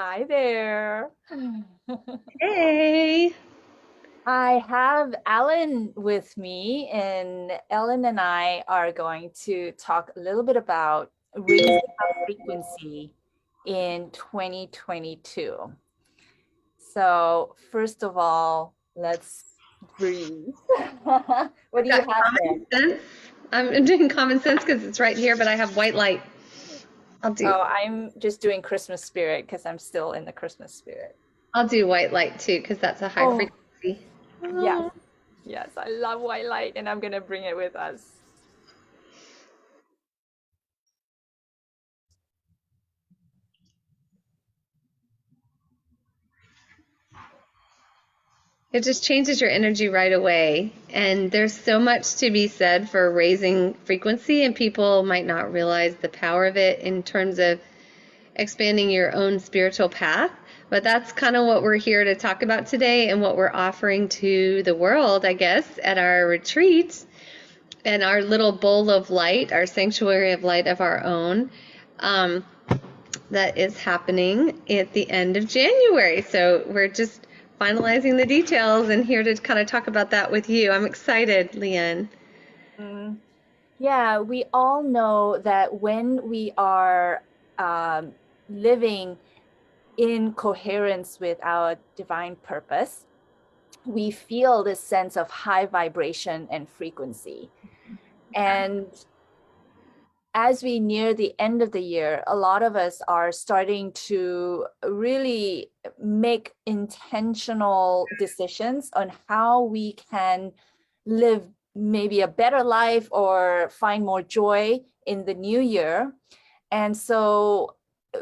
Hi there. Hey. I have Ellen with me, and Ellen and I are going to talk a little bit about raising our frequency in 2022. So, first of all, let's breathe. What do I've you got have there? common sense. I'm doing common sense because it's right here, but I have white light. I'll do Oh, I'm just doing Christmas spirit because I'm still in the Christmas spirit. I'll do white light too because that's a high Oh, frequency. yes. Oh. Yes, I love white light, and I'm gonna bring it with us. It just changes your energy right away. And there's so much to be said for raising frequency, and people might not realize the power of it in terms of expanding your own spiritual path. But that's kind of what we're here to talk about today and what we're offering to the world, I guess, at our retreat and our little bowl of light, our sanctuary of light of our own, um, that is happening at the end of January. So we're just finalizing the details and here to kind of talk about that with you. I'm excited, Leanne. Mm, yeah, we all know that when we are um, living in coherence with our divine purpose, we feel this sense of high vibration and frequency. And as we near the end of the year, a lot of us are starting to really make intentional decisions on how we can live maybe a better life or find more joy in the new year. And so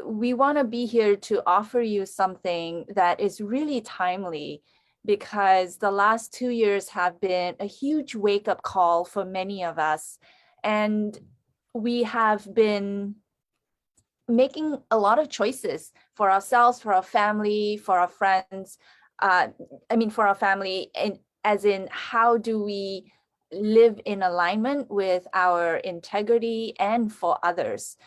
we want to be here to offer you something that is really timely because the last 2 years have been a huge wake-up call for many of us. And we have been making a lot of choices for ourselves, for our family, for our friends. For our family, and as in, how do we live in alignment with our integrity and for others?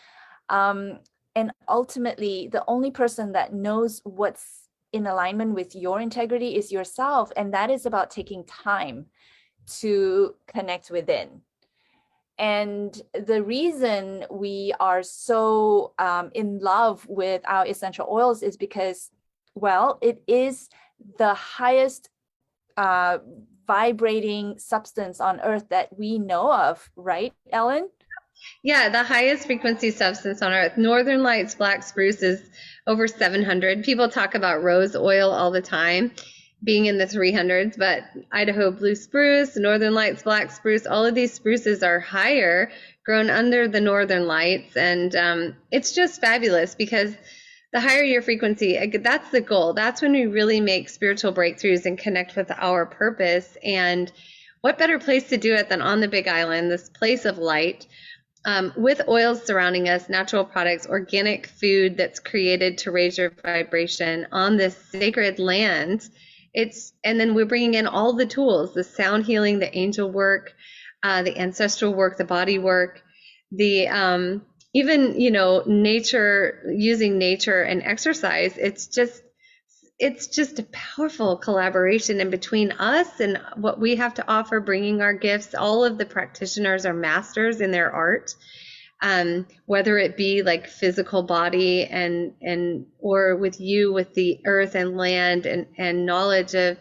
And ultimately, the only person that knows what's in alignment with your integrity is yourself. And that is about taking time to connect within. And the reason we are so in love with our essential oils is because, well, it is the highest uh, vibrating substance on earth that we know of, right, Ellen? Yeah, the highest frequency substance on earth. Northern Lights black spruce is over 700. People talk about rose oil all the time being in the 300s, but Idaho blue spruce, Northern Lights black spruce, all of these spruces are higher, grown under the Northern Lights. And it's just fabulous because the higher your frequency, that's the goal. That's when we really make spiritual breakthroughs and connect with our purpose. And what better place to do it than on the Big Island, this place of light? With oils surrounding us, natural products, organic food that's created to raise your vibration on this sacred land. And then we're bringing in all the tools, the sound healing, the angel work, the ancestral work, the body work, the even, nature, using nature and exercise. It's just a powerful collaboration in between us and what we have to offer, bringing our gifts. All of the practitioners are masters in their art, whether it be like physical body and or with you with the earth and land and knowledge of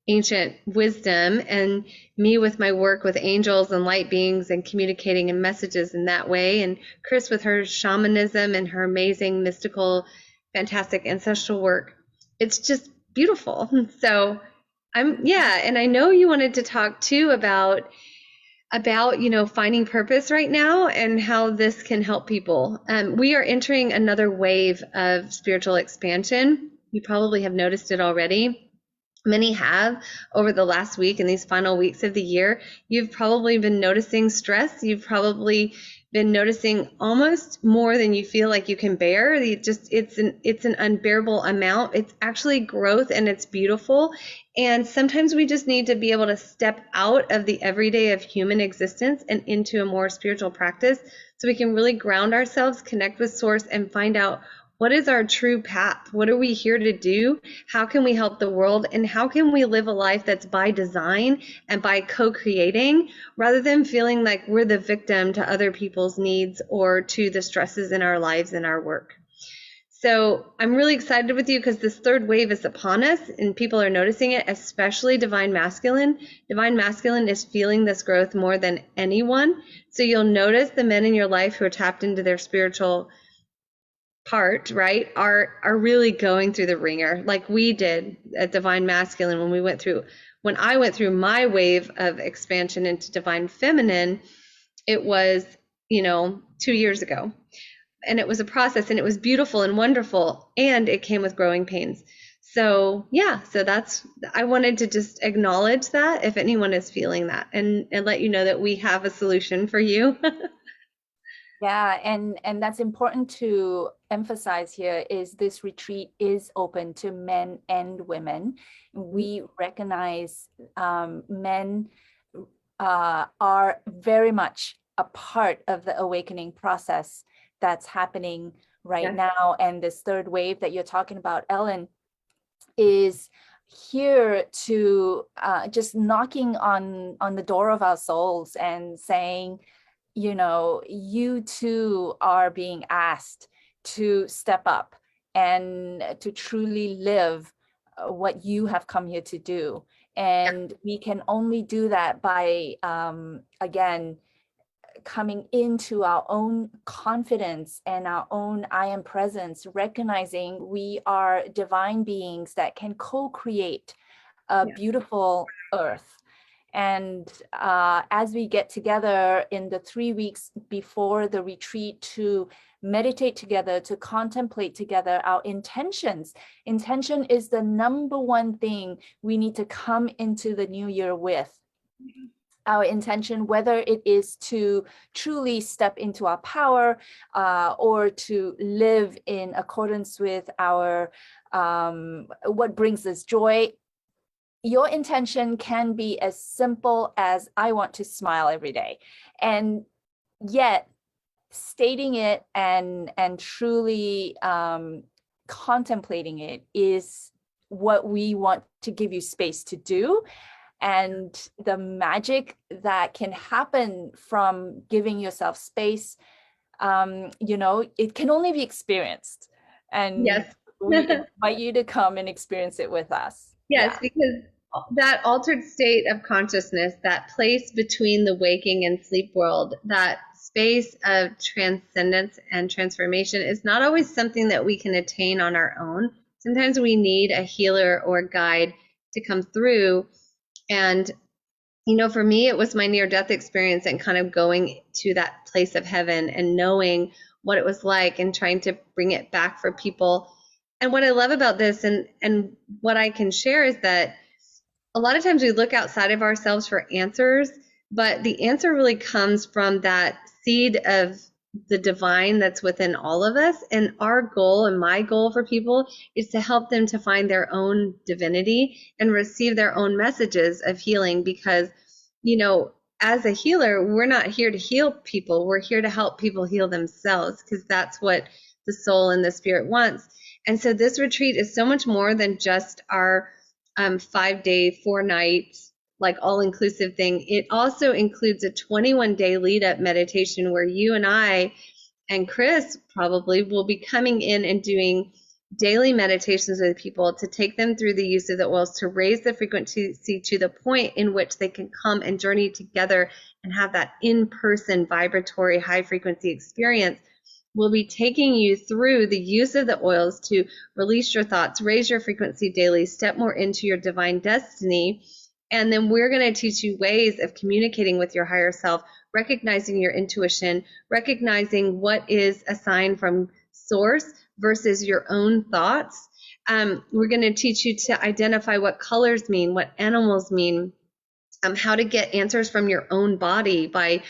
ancient wisdom, and me with my work with angels and light beings and communicating in messages in that way, and Chris with her shamanism and her amazing mystical fantastic ancestral work. It's just beautiful. So yeah, and I know you wanted to talk too about finding purpose right now and how this can help people. We are entering another wave of spiritual expansion. You probably have noticed it already. Many have over the last week and these final weeks of the year. You've probably been noticing stress. You've probably been noticing almost more than you feel like you can bear. It's an unbearable amount. It's actually growth, and it's beautiful. And sometimes we just need to be able to step out of the everyday of human existence and into a more spiritual practice so we can really ground ourselves, connect with source, and find out what is our true path? What are we here to do? How can we help the world? And how can we live a life that's by design and by co-creating, rather than feeling like we're the victim to other people's needs or to the stresses in our lives and our work? So I'm really excited with you because this third wave is upon us and people are noticing it, especially divine masculine. Divine masculine is feeling this growth more than anyone. So you'll notice the men in your life who are tapped into their spiritual part, right, are really going through the ringer like we did at divine masculine when I went through my wave of expansion into divine feminine. It was, 2 years ago, and it was a process, and it was beautiful and wonderful, and it came with growing pains. So yeah, so that's, I wanted to just acknowledge that if anyone is feeling that, and let you know that we have a solution for you. Yeah, and that's important to emphasize here is this retreat is open to men and women. We recognize men are very much a part of the awakening process that's happening right Yeah. now. And this third wave that you're talking about, Ellen, is here to just knocking on the door of our souls and saying, you too are being asked to step up and to truly live what you have come here to do. And we can only do that by, again, coming into our own confidence and our own I am presence, recognizing we are divine beings that can co-create a beautiful earth. And as we get together in the 3 weeks before the retreat to meditate together, to contemplate together our intentions. Intention is the number one thing we need to come into the new year with. Our intention, whether it is to truly step into our power or to live in accordance with our what brings us joy. Your intention can be as simple as I want to smile every day, and yet stating it and truly contemplating it is what we want to give you space to do. And the magic that can happen from giving yourself space, it can only be experienced. And Yes. we invite you to come and experience it with us. Yes, Yeah. because that altered state of consciousness, that place between the waking and sleep world, that space of transcendence and transformation is not always something that we can attain on our own. Sometimes we need a healer or a guide to come through. And, for me, it was my near-death experience and kind of going to that place of heaven and knowing what it was like and trying to bring it back for people. And what I love about this and what I can share is that a lot of times we look outside of ourselves for answers, but the answer really comes from that seed of the divine that's within all of us. And our goal, and my goal for people, is to help them to find their own divinity and receive their own messages of healing. Because, as a healer, we're not here to heal people. We're here to help people heal themselves, because that's what the soul and the spirit wants. And so this retreat is so much more than just our 5-day, 4-night, like all-inclusive thing. It also includes a 21-day lead-up meditation where you and I and Chris probably will be coming in and doing daily meditations with people to take them through the use of the oils to raise the frequency to the point in which they can come and journey together and have that in-person vibratory high frequency experience. We'll be taking you through the use of the oils to release your thoughts, raise your frequency daily, step more into your divine destiny. And then we're going to teach you ways of communicating with your higher self, recognizing your intuition, recognizing what is a sign from source versus your own thoughts. We're going to teach you to identify what colors mean, what animals mean, how to get answers from your own body by,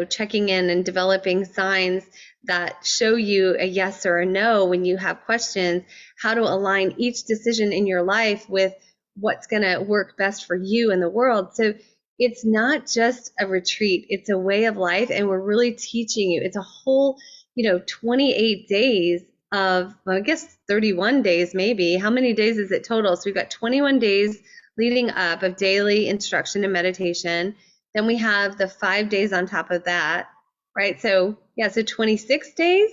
checking in and developing signs that show you a yes or a no when you have questions, how to align each decision in your life with what's going to work best for you in the world. So it's not just a retreat, it's a way of life. And we're really teaching you, it's a whole, 28 days of, well, I guess 31 days maybe. How many days is it total? So we've got 21 days leading up of daily instruction and meditation. Then we have the 5 days on top of that, right? So yeah, so 26 days.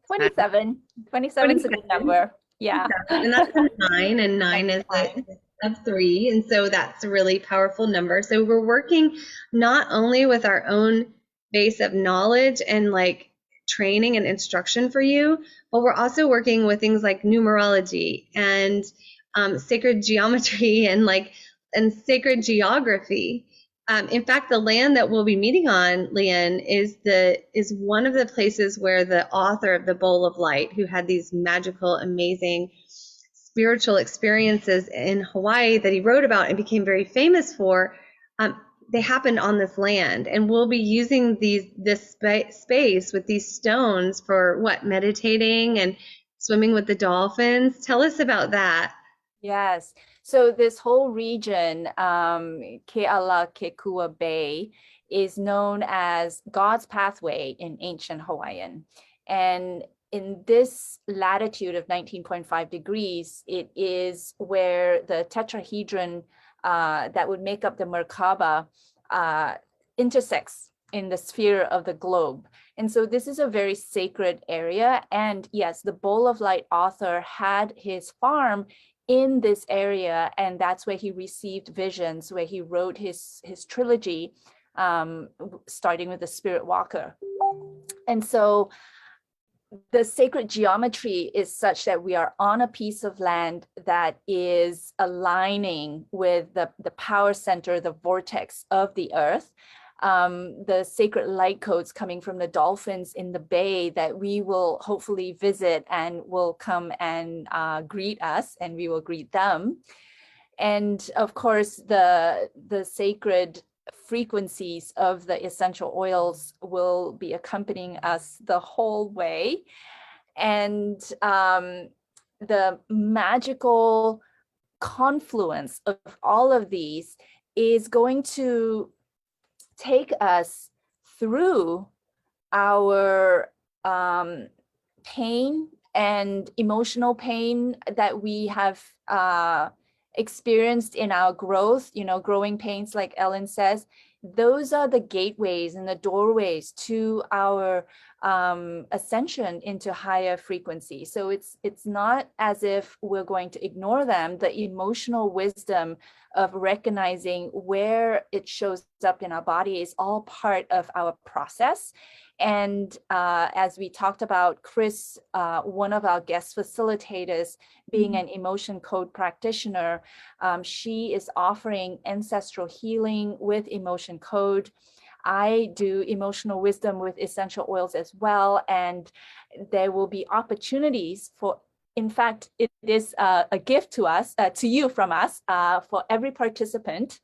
27. 27 is a good 27. number. Yeah. And that's a nine, and nine That's is fine. of three. And so that's a really powerful number. So we're working not only with our own base of knowledge and like training and instruction for you, but we're also working with things like numerology and sacred geometry and sacred geography. In fact, the land that we'll be meeting on, Leanne, is one of the places where the author of the Bowl of Light, who had these magical, amazing spiritual experiences in Hawaii that he wrote about and became very famous for, they happened on this land. And we'll be using this space with these stones for what, meditating and swimming with the dolphins. Tell us about that. Yes. So this whole region, Kealakekua Bay, is known as God's Pathway in ancient Hawaiian. And in this latitude of 19.5 degrees, it is where the tetrahedron that would make up the Merkaba intersects in the sphere of the globe. And so this is a very sacred area. And yes, the Bowl of Light author had his farm in this area, and that's where he received visions, where he wrote his trilogy, starting with the Spirit Walker. And so the sacred geometry is such that we are on a piece of land that is aligning with the power center, the vortex of the earth. The sacred light codes coming from the dolphins in the bay that we will hopefully visit and will come and greet us, and we will greet them. And of course, the sacred frequencies of the essential oils will be accompanying us the whole way. And the magical confluence of all of these is going to take us through our pain and emotional pain that we have experienced in our growth, growing pains, like Ellen says. Those are the gateways and the doorways to our ascension into higher frequency. So it's not as if we're going to ignore them. The emotional wisdom of recognizing where it shows up in our body is all part of our process. And as we talked about, Chris, one of our guest facilitators, being an emotion code practitioner, she is offering ancestral healing with emotion code. I do emotional wisdom with essential oils as well. And there will be opportunities for, in fact, it is a gift to us, to you from us, for every participant.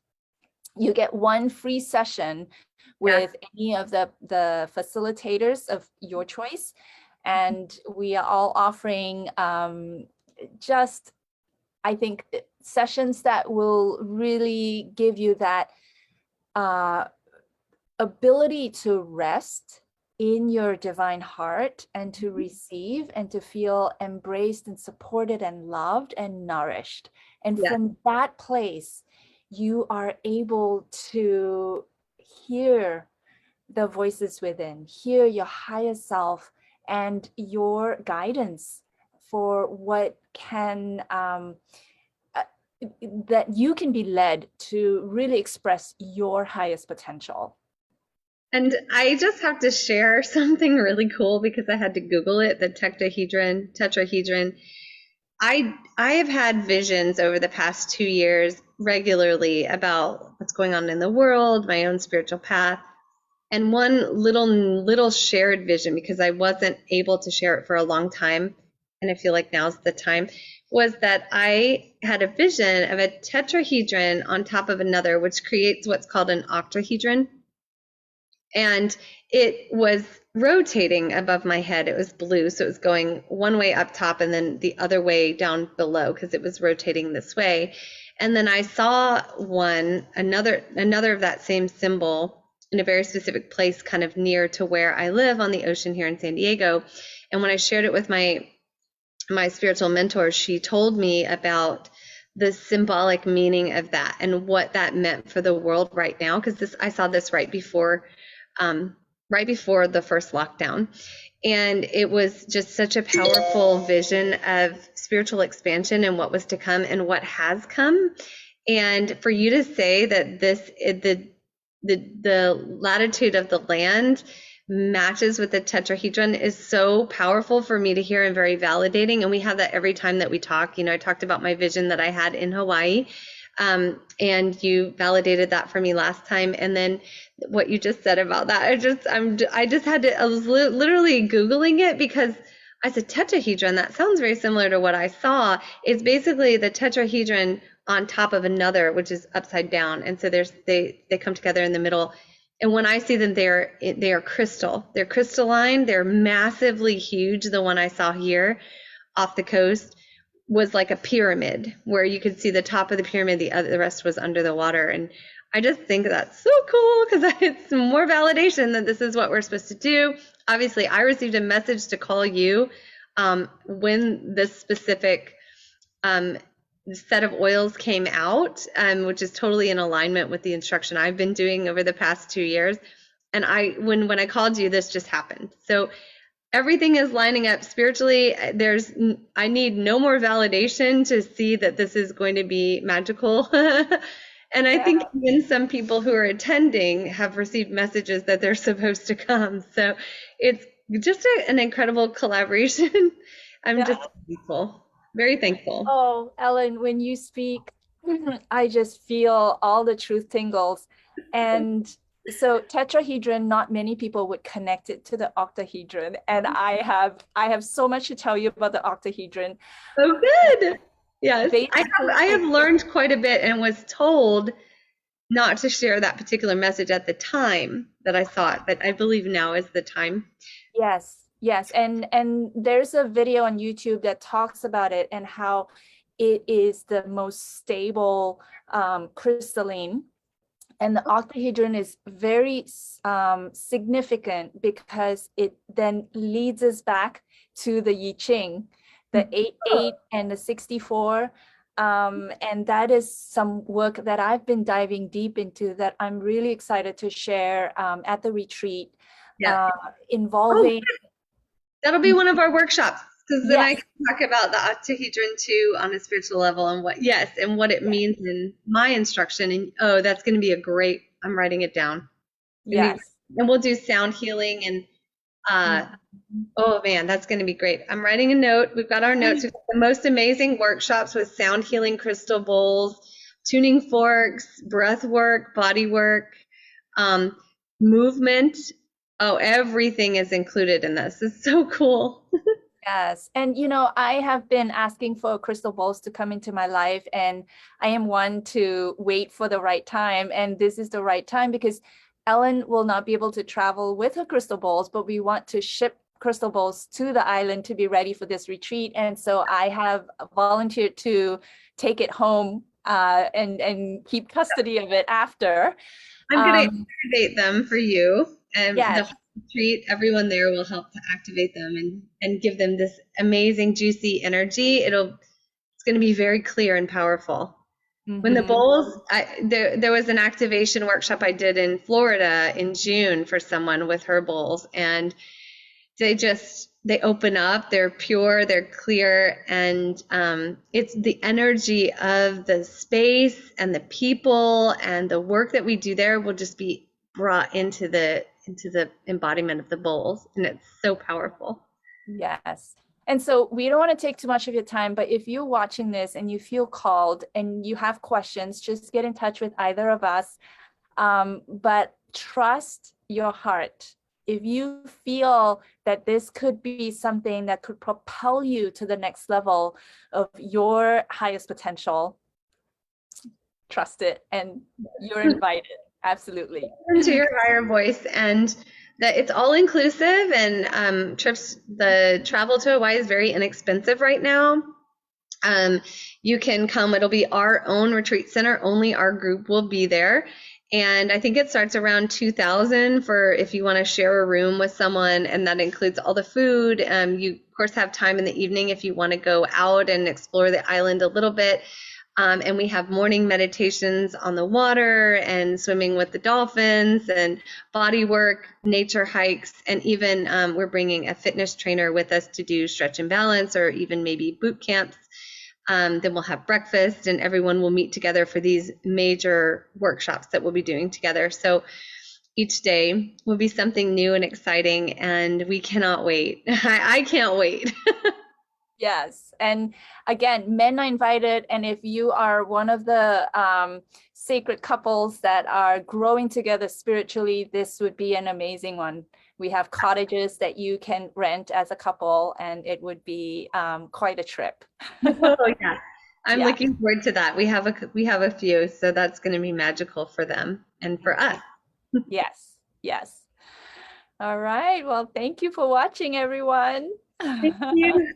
You get one free session with any of the facilitators of your choice. And we are all offering just, I think, sessions that will really give you that ability to rest in your divine heart and to receive and to feel embraced and supported and loved and nourished. And from that place, you are able to hear the voices within, hear your higher self and your guidance for what can, that you can be led to really express your highest potential. And I just have to share something really cool because I had to Google it, the tetrahedron. I have had visions over the past 2 years regularly about what's going on in the world, my own spiritual path. And one little shared vision, because I wasn't able to share it for a long time, and I feel like now's the time, was that I had a vision of a tetrahedron on top of another, which creates what's called an octahedron. And it was rotating above my head. It was blue, so it was going one way up top and then the other way down below because it was rotating this way. And then I saw another of that same symbol in a very specific place kind of near to where I live on the ocean here in San Diego. And when I shared it with my spiritual mentor, she told me about the symbolic meaning of that and what that meant for the world right now, because this I saw this right before the first lockdown. And it was just such a powerful vision of spiritual expansion and what was to come and what has come. And for you to say that the latitude of the land matches with the tetrahedron is so powerful for me to hear and very validating. And we have that every time that we talk. I talked about my vision that I had in Hawaii, and you validated that for me last time. And then what you just said about that, I was literally Googling it, because I said tetrahedron, that sounds very similar to what I saw. It's basically the tetrahedron on top of another, which is upside down. And so they come together in the middle. And when I see them, they are crystal. They're crystalline. They're massively huge. The one I saw here off the coast was like a pyramid, where you could see the top of the pyramid. The rest was under the water. And I just think that's so cool, because it's more validation that this is what we're supposed to do. Obviously, I received a message to call you when this specific set of oils came out, which is totally in alignment with the instruction I've been doing over the past 2 years. And when I called you, this just happened. So everything is lining up spiritually. I need no more validation to see that this is going to be magical. And I think even some people who are attending have received messages that they're supposed to come. So it's just an incredible collaboration. I'm just thankful, very thankful. Oh, Ellen, when you speak, I just feel all the truth tingles. And so tetrahedron, not many people would connect it to the octahedron. And I have so much to tell you about the octahedron. Oh, good. Yes, I have learned quite a bit, and was told not to share that particular message at the time that I saw it, but I believe now is the time. Yes. And there's a video on YouTube that talks about it and how it is the most stable crystalline. And the octahedron is very significant, because it then leads us back to the I Ching, the 8-8 and the 64. And that is some work that I've been diving deep into that I'm really excited to share at the retreat, involving. That'll be one of our workshops, because then I can talk about the octahedron too on a spiritual level, and what it means in my instruction. And that's going to be I'm writing it down. Yes. And we'll do sound healing, and oh man, that's going to be great. I'm writing a note. We've got our notes. We've got the most amazing workshops with sound healing crystal bowls, tuning forks, breath work, body work, movement. Oh, everything is included in this. It's so cool. Yes. And, I have been asking for crystal balls to come into my life, and I am one to wait for the right time. And this is the right time, because Ellen will not be able to travel with her crystal balls, but we want to ship crystal balls to the island to be ready for this retreat. And so I have volunteered to take it home and keep custody of it after. I'm going to activate them for you. And the retreat, everyone there will help to activate them and give them this amazing, juicy energy. It's going to be very clear and powerful. Mm-hmm. When the bowls, there was an activation workshop I did in Florida in June for someone with her bowls, and they open up, they're pure, they're clear, and it's the energy of the space and the people and the work that we do there will just be brought into the embodiment of the bowls, and it's so powerful. Yes. And so we don't want to take too much of your time, but if you're watching this and you feel called and you have questions, just get in touch with either of us. But trust your heart. If you feel that this could be something that could propel you to the next level of your highest potential, trust it, and you're invited. Absolutely. Listen to your higher voice, and that it's all inclusive, and the travel to Hawaii is very inexpensive right now. You can come, it'll be our own retreat center, only our group will be there. And I think it starts around 2000 for if you want to share a room with someone, and that includes all the food. You, of course, have time in the evening if you want to go out and explore the island a little bit. And we have morning meditations on the water and swimming with the dolphins and body work, nature hikes, and even we're bringing a fitness trainer with us to do stretch and balance or even maybe boot camps. Then we'll have breakfast and everyone will meet together for these major workshops that we'll be doing together. So each day will be something new and exciting, and we cannot wait. I can't wait. Yes. And again, men are invited. And if you are one of the sacred couples that are growing together spiritually, this would be an amazing one. We have cottages that you can rent as a couple, and it would be quite a trip. Oh yeah. I'm Yeah. looking forward to that. We have a few, so that's going to be magical for them and for us. Yes. Yes. All right. Well, thank you for watching, everyone. Thank you.